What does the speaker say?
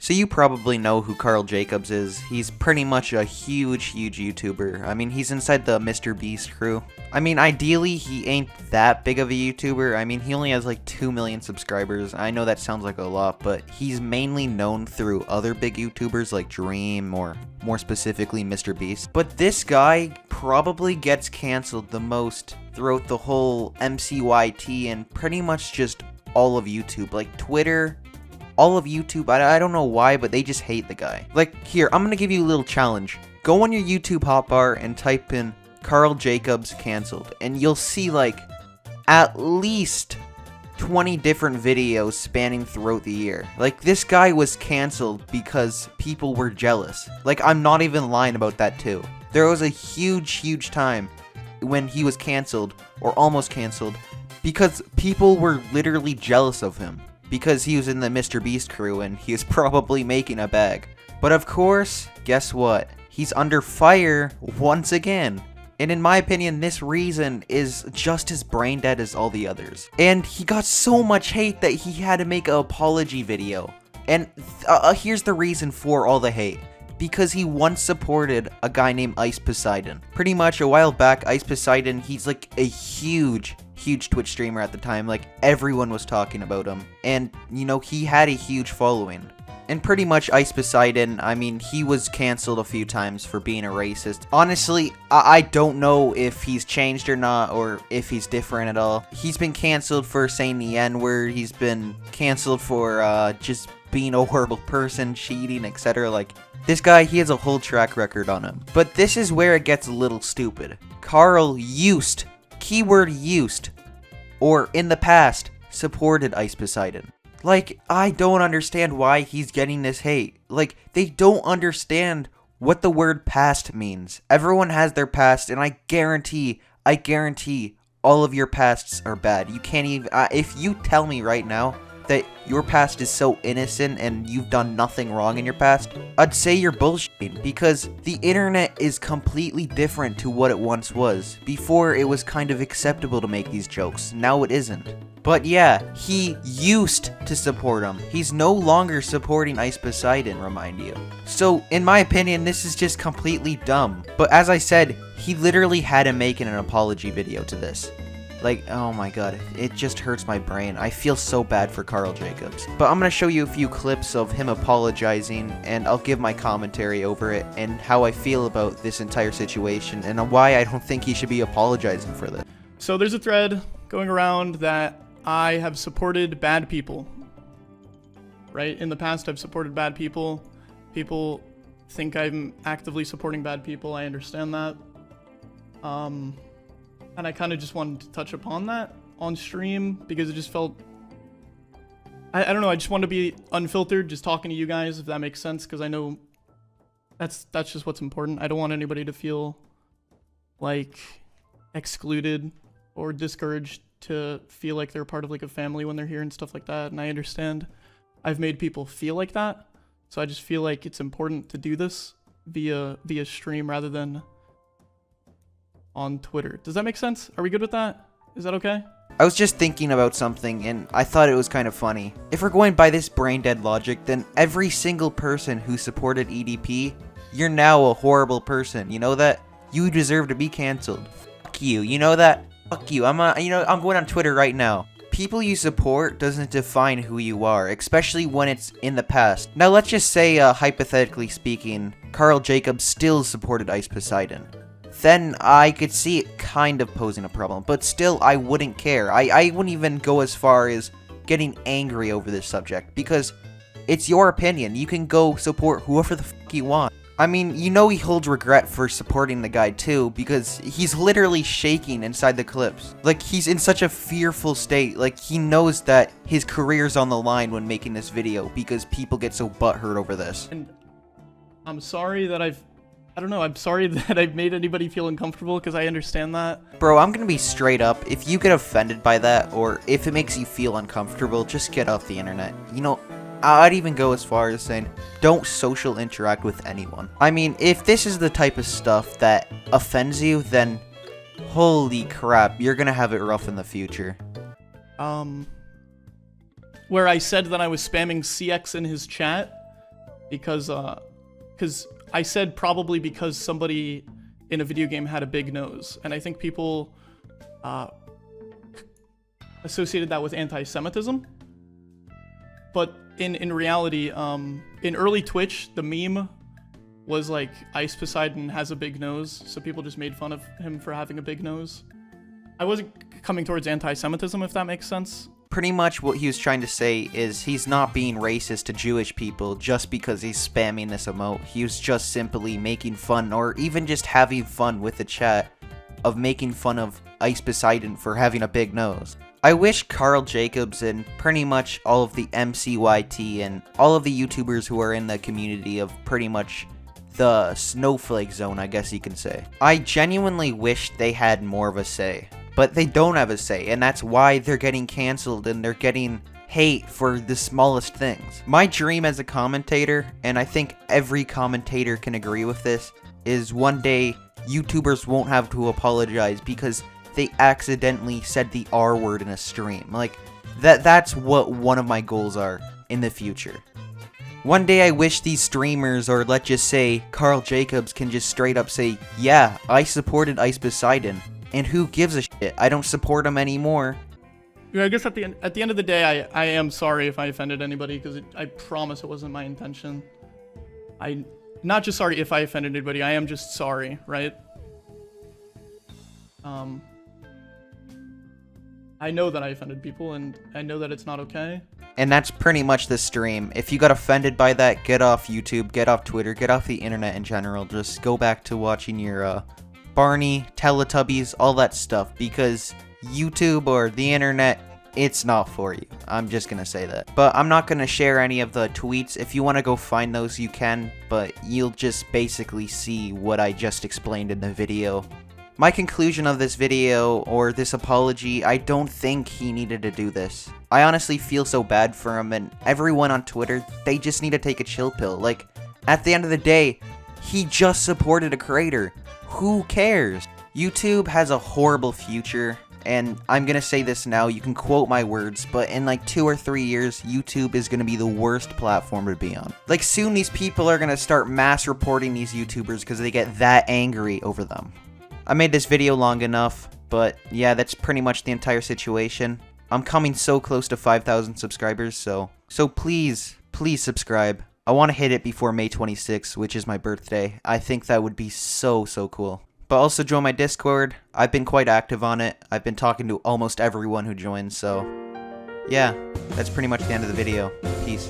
So you probably know who Karl Jacobs is. He's pretty much a huge YouTuber. I mean, he's inside the Mr. Beast crew. I mean, ideally, he ain't that big of a YouTuber. I mean, he only has like 2 million subscribers. I know that sounds like a lot, but he's mainly known through other big YouTubers like Dream or more specifically Mr. Beast. But this guy probably gets canceled the most throughout the whole MCYT and pretty much just all of YouTube. Like Twitter, all of YouTube, I don't know why, but they just hate the guy. Like, here, I'm gonna give you a little challenge. Go on your YouTube hotbar and type in Karl Jacobs canceled, and you'll see, like, at least 20 different videos spanning throughout the year. Like, this guy was canceled because people were jealous. Like, I'm not even lying about that, too. There was a huge time when he was canceled, or almost canceled, because people were literally jealous of him. Because he was in the Mr. Beast crew and he is probably making a bag. But of course, guess what? He's under fire once again. And in my opinion, this reason is just as brain dead as all the others. And he got so much hate that he had to make an apology video. And here's the reason for all the hate. Because he once supported a guy named Ice Poseidon. Pretty much a while back, Ice Poseidon, he's like a huge Twitch streamer at the time. Like, everyone was talking about him. And, you know, he had a huge following. And pretty much Ice Poseidon, I mean, he was canceled a few times for being a racist. Honestly, I don't know if he's changed or not, or if he's different at all. He's been canceled for saying the N-word. He's been canceled for just being a horrible person, cheating, etc. Like, this guy, he has a whole track record on him. But this is where it gets a little stupid. Karl used, keyword used, or in the past, supported Ice Poseidon. Like, I don't understand why he's getting this hate. Like, they don't understand what the word past means. Everyone has their past, and I guarantee, all of your pasts are bad. You can't even, if you tell me right now that your past is so innocent and you've done nothing wrong in your past, I'd say you're bullshitting, because the internet is completely different to what it once was. Before, it was kind of acceptable to make these jokes. Now it isn't. But yeah, he used to support him. He's no longer supporting Ice Poseidon, remind you. So, in my opinion, this is just completely dumb. But as I said, he literally had to make an apology video to this. Like, oh my god, it just hurts my brain. I feel so bad for Karl Jacobs. But I'm gonna show you a few clips of him apologizing, and I'll give my commentary over it, and how I feel about this entire situation, and why I don't think he should be apologizing for this. So there's a thread going around that I have supported bad people. Right? In the past, I've supported bad people. People think I'm actively supporting bad people. I understand that. And I kind of just wanted to touch upon that on stream because it just felt, I don't know, I just wanted to be unfiltered, just talking to you guys, if that makes sense, because I know that's just what's important. I don't want anybody to feel like excluded or discouraged to feel like they're part of like a family when they're here and stuff like that. And I understand I've made people feel like that, so I just feel like it's important to do this via stream rather than on Twitter. Does that make sense? Are we good with that? Is that okay? I was just thinking about something, and I thought it was kind of funny. If we're going by this brain-dead logic, then every single person who supported EDP, you're now a horrible person. You know that? You deserve to be canceled. Fuck you. You know that? Fuck you. I'm going on Twitter right now. People you support doesn't define who you are, especially when it's in the past. Now, let's just say, hypothetically speaking, Karl Jacobs still supported Ice Poseidon. Then I could see it kind of posing a problem, but still I wouldn't care. I wouldn't even go as far as getting angry over this subject, because it's your opinion. You can go support whoever the fuck you want. I mean, you know he holds regret for supporting the guy too, because he's literally shaking inside the clips. Like, he's in such a fearful state. Like, he knows that his career's on the line when making this video, because people get so butthurt over this. And I'm sorry that I'm sorry that I've made anybody feel uncomfortable, because I understand that. Bro, I'm gonna be straight up. If you get offended by that, or if it makes you feel uncomfortable, just get off the internet. You know, I'd even go as far as saying, don't social interact with anyone. I mean, if this is the type of stuff that offends you, then holy crap, you're gonna have it rough in the future. Where I said that I was spamming CX in his chat, because I said probably because somebody in a video game had a big nose, and I think people associated that with anti-Semitism. But in reality, in early Twitch, the meme was like Ice Poseidon has a big nose, so people just made fun of him for having a big nose. I wasn't coming towards anti-Semitism, if that makes sense. Pretty much what he was trying to say is he's not being racist to Jewish people just because he's spamming this emote. He was just simply making fun, or even just having fun with the chat, of making fun of Ice Poseidon for having a big nose. I wish Karl Jacobs and pretty much all of the MCYT and all of the YouTubers who are in the community of pretty much the snowflake zone, I guess you can say. I genuinely wish they had more of a say. But they don't have a say, and that's why they're getting canceled and they're getting hate for the smallest things. My dream as a commentator, and I think every commentator can agree with this, is one day YouTubers won't have to apologize because they accidentally said the R word in a stream. Like, that's what one of my goals are in the future. One day I wish these streamers, or let's just say Karl Jacobs, can just straight up say, yeah, I supported Ice Poseidon. And who gives a shit? I don't support him anymore. Yeah, I guess at the end of the day, I am sorry if I offended anybody, because I promise it wasn't my intention. I'm not just sorry if I offended anybody, I am just sorry, right? I know that I offended people, and I know that it's not okay. And that's pretty much the stream. If you got offended by that, get off YouTube, get off Twitter, get off the internet in general. Just go back to watching your, Barney, Teletubbies, all that stuff, because YouTube or the internet, it's not for you. I'm just gonna say that. But I'm not gonna share any of the tweets. If you want to go find those, you can, but you'll just basically see what I just explained in the video. My conclusion of this video, or this apology, I don't think he needed to do this. I honestly feel so bad for him, and everyone on Twitter, they just need to take a chill pill. Like, at the end of the day, he just supported a creator. Who cares? YouTube has a horrible future, and I'm gonna say this now, you can quote my words, but in like 2 or 3 years, YouTube is gonna be the worst platform to be on. Like, soon these people are gonna start mass reporting these YouTubers because they get that angry over them. I made this video long enough, but yeah, that's pretty much the entire situation. I'm coming so close to 5,000 subscribers, so please subscribe. I want to hit it before May 26th, which is my birthday. I think that would be so cool. But also join my Discord. I've been quite active on it. I've been talking to almost everyone who joins, so yeah, that's pretty much the end of the video. Peace.